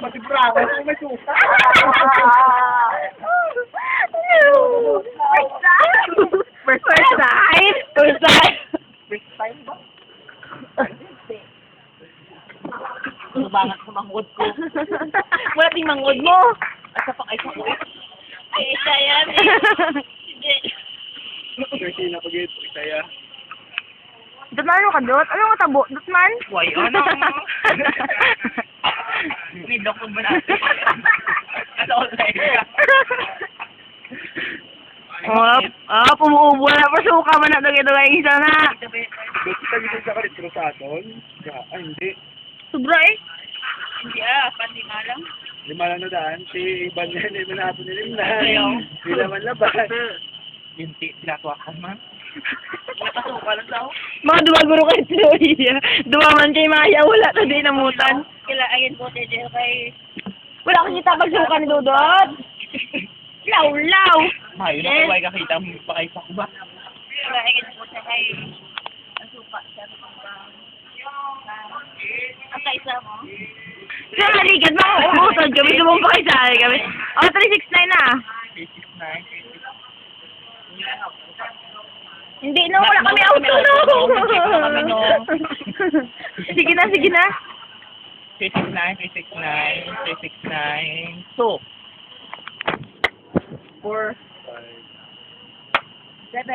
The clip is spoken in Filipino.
Pati bravo, may suka. First time? First time? First time ba? Bangat sa mangod ko. Wala ting mangod mo. Asa pa kayo ko eh. Ay, isa yan eh. Hindi. Kasi napagit, saya. Dutman mo ka, Dut? Ano mo tabo? Dutman? Why, ano? May doktor ba natin? Ano ko sa'yo ka? Pumuubo na. Pasuka man na dugay-dugay isa na. Buti tayo dito sa kalit sa aton. Ay, hindi. Sobra eh. Hindi pandi nga lang. Lima lang na daan. Si Iban yan, iba na ato nilim na. Ayaw. Hindi naman laban. Hindi, pinatuwakan man. Napasuka lang daw. Mga dumaguro kay Chloe. Dumaman kay Maya, wala na din namutan. Kailangan po tayo kay... Wala akong kita pagsuka ni Dudot. Law-law. Mayo na kaway kakita mo pa kay Sakba. Kailangan po tayo kay... Asupa siya. Ang kaisa mo? Sir, maligad mo ako umutod. Kami dumong pa kayo sa akin. Kami. 369 na. 369. Hindi, no. Wala kami auto, no. Sige na, sige na. 369, 369, 369. 2. 4. 7.